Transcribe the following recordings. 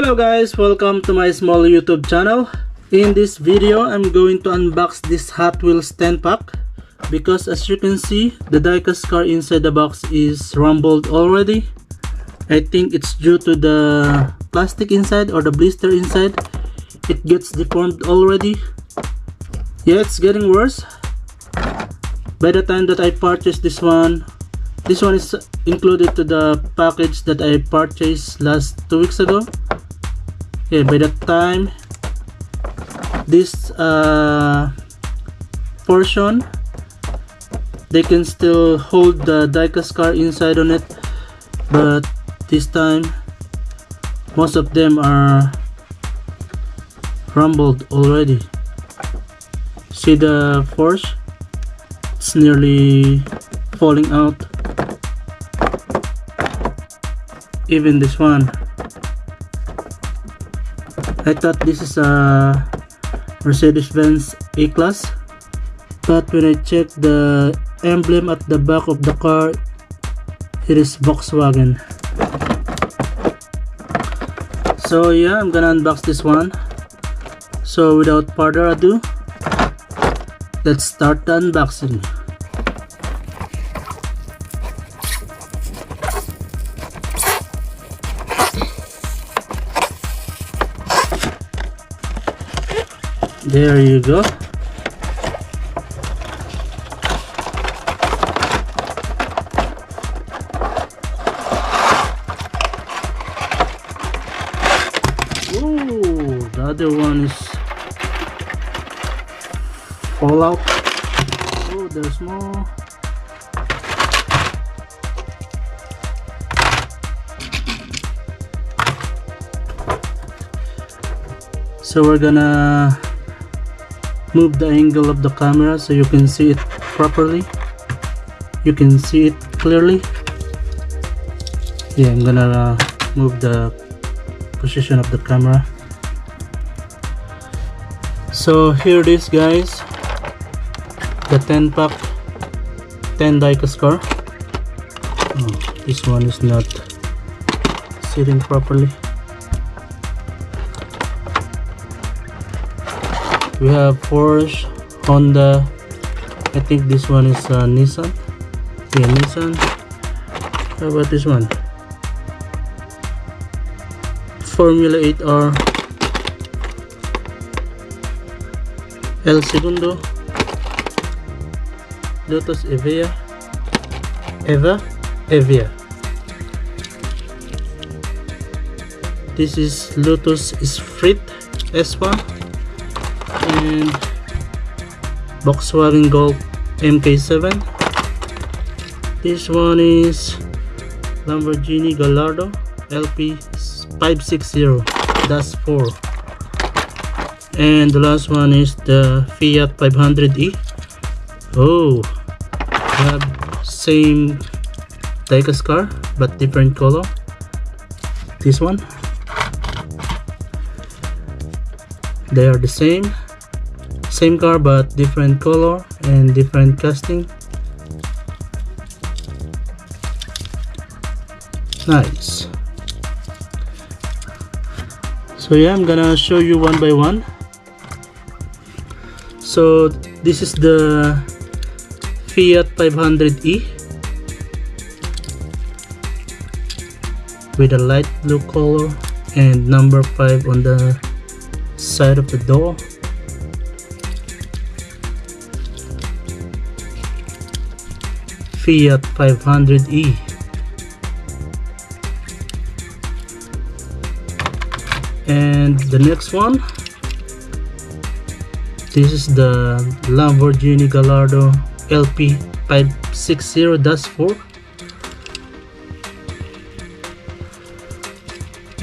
Hello guys, welcome to my small YouTube channel. In this video, I'm going to unbox this Hot Wheels 10 pack because as you can see, the diecast car inside the box is rumbled already. I think it's due to the plastic inside or the blister inside. It gets deformed already. Yeah, it's getting worse. By the time that I purchased this one is included to the package that I purchased last 2 weeks ago. Yeah, by that time this portion, they can still hold the diecast car inside on it, but this time most of them are rumbled already. See the force? It's nearly falling out. Even this one. I thought this is a Mercedes-Benz A-Class, but when I checked the emblem at the back of the car, it is Volkswagen. So yeah, I'm gonna unbox this one. So without further ado, let's start the unboxing. There you go. Ooh, the other one is fallout. Oh, there's more. So we're gonna move the angle of the camera so you can see it properly. You can see it clearly. Yeah, I'm gonna move the position of the camera. So here it is, guys, the 10 pack 10 diecast car. Oh, this one is not sitting properly. We have Porsche, Honda, I think this one is Nissan. Yeah, Nissan. How about this one? Formula 8R, El Segundo, Lotus Evia, Evia. This is Lotus Esprit S1. And Volkswagen Golf MK7. This one is Lamborghini Gallardo LP 560-4, and the last one is the Fiat 500e. Oh, we have same diecast car but different color. This one, they are the same car but different color and different casting. Nice. So yeah, I'm gonna show you one by one. So this is the Fiat 500e with a light blue color and number 5 on the side of the door. Fiat 500e. And the next one, this is the Lamborghini Gallardo LP 560-4.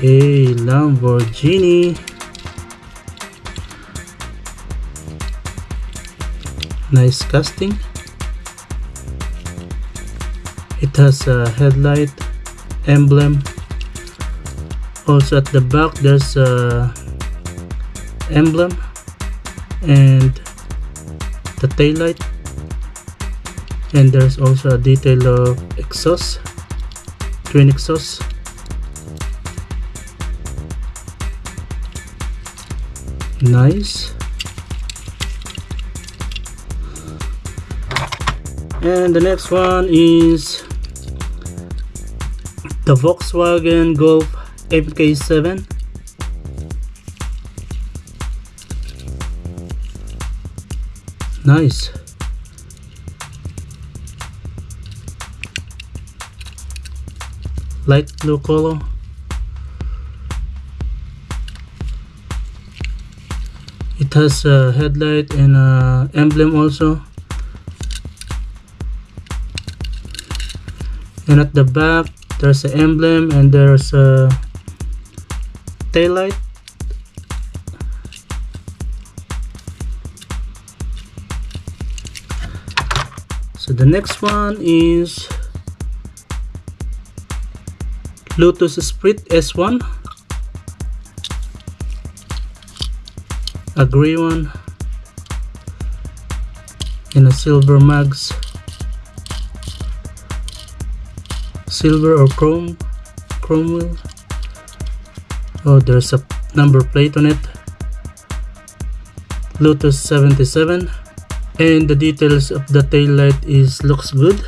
A Lamborghini. Nice casting. It has a headlight emblem. Also at the back there's a emblem and the tail light, and there's also a detail of exhaust, twin exhaust. Nice. And the next one is the Volkswagen Golf MK7. Nice. Light blue color. It has a headlight and a emblem also. And at the back there's an emblem and there's a tail light. So the next one is Lotus Esprit S1, a gray one in a silver mags, silver or chrome wheel. Oh, there's a number plate on it, Lotus 77, and the details of the tail light looks good.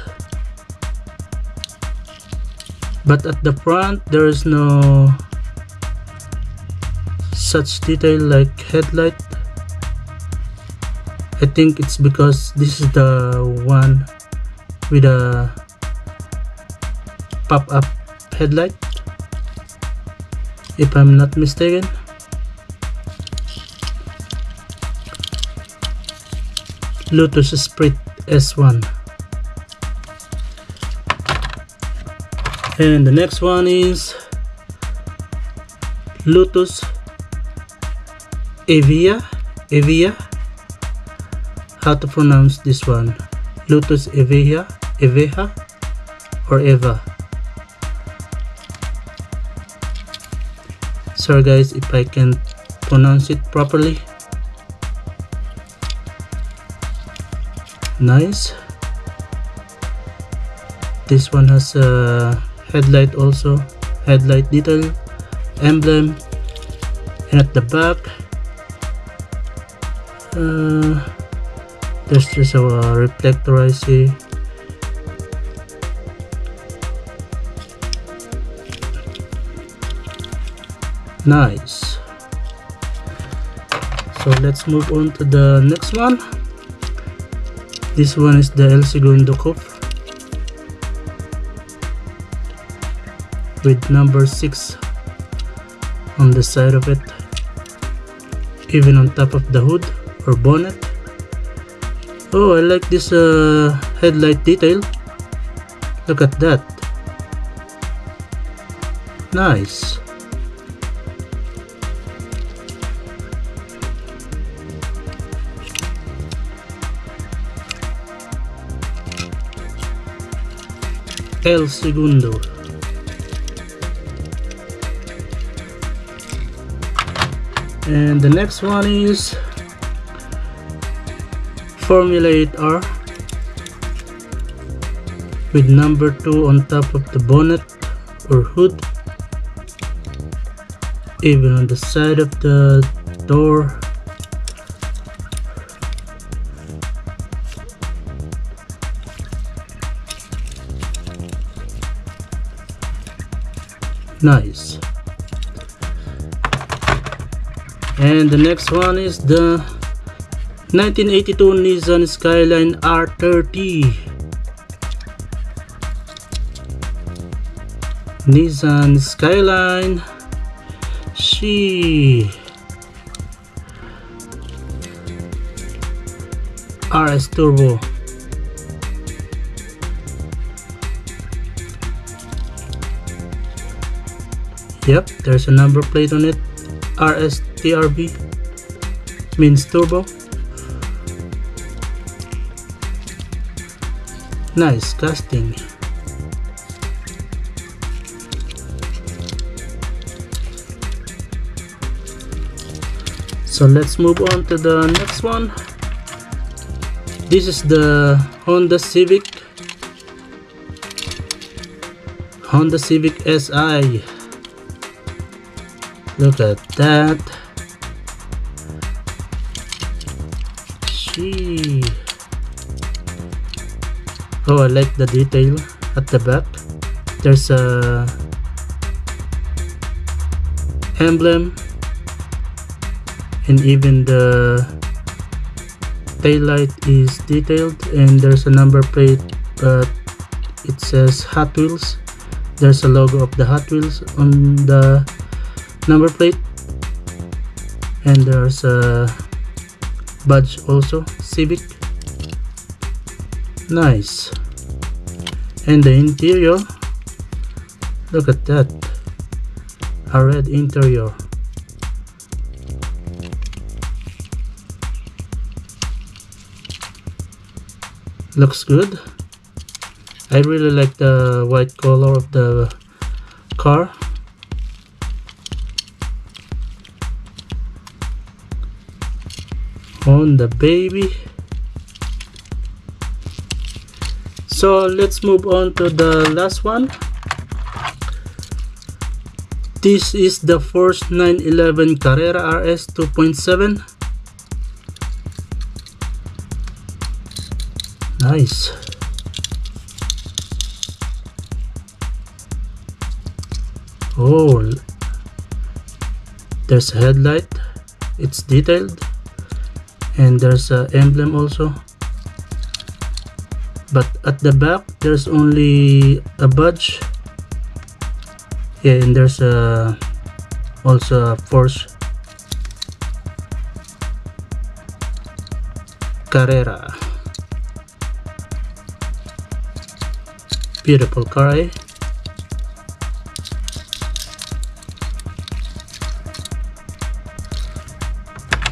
But at the front there is no such detail like headlight. I think it's because this is the one with a pop-up headlight, if I'm not mistaken. Lotus Esprit S1. And the next one is Lotus Evija. How to pronounce this one? Lotus Evija or Eva. Sorry guys if I can't pronounce it properly. Nice. This one has a headlight also, headlight detail, emblem, and at the back there's just a reflector I see. Nice. So let's move on to the next one. This one is the El Segundo Coupe with number 6 on the side of it, even on top of the hood or bonnet. Oh, I like this headlight detail. Look at that. Nice. El Segundo. And the next one is Formula 8R with number 2 on top of the bonnet or hood, even on the side of the door. Nice. And the next one is the 1982 Nissan Skyline R30. Nissan Skyline RS Turbo. Yep, there's a number plate on it. RSTRB means turbo. Nice casting. So let's move on to the next one. This is the Honda Civic SI. Look at that. Gee. Oh, I like the detail at the back. There's a emblem, and even the tail light is detailed, and there's a number plate, but it says Hot Wheels. There's a logo of the Hot Wheels on the number plate, and there's a badge also, Civic. Nice. And the interior, look at that, a red interior. Looks good. I really like the white color of the car. On the baby. So let's move on to the last one. This is the first 911 Carrera RS 2.7. Nice. Oh, there's a headlight, it's detailed, and there's an emblem also, but at the back there's only a badge. Yeah, and there's also a Porsche Carrera. Beautiful car, eh?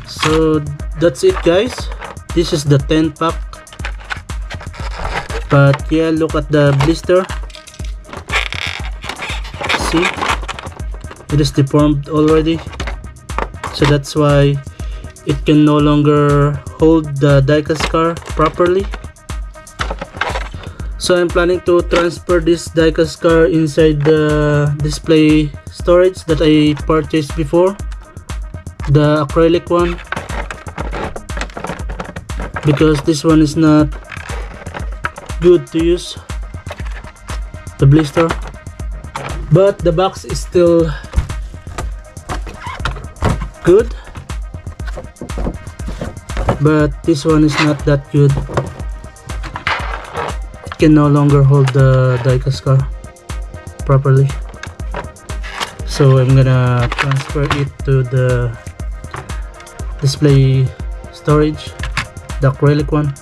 So that's it, guys. This is the 10 pack. But yeah, look at the blister. See, it is deformed already, so that's why it can no longer hold the diecast car properly. So I'm planning to transfer this diecast car inside the display storage that I purchased before, the acrylic one, because this one is not good to use, the blister. But the box is still good, but this one is not that good. It can no longer hold the diecast car properly, so I'm gonna transfer it to the display storage, the acrylic one.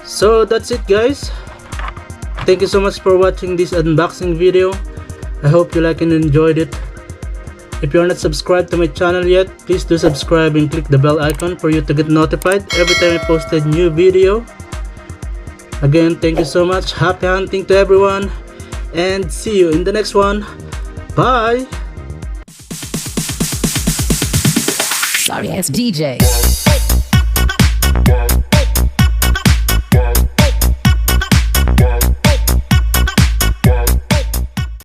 So that's it, guys. Thank you so much for watching this unboxing video. I hope you liked and enjoyed it. If you're not subscribed to my channel yet, please do subscribe and click the bell icon for you to get notified every time I post a new video. Again, thank you so much. Happy hunting to everyone, and see you in the next one. Bye. Sorry ass DJ.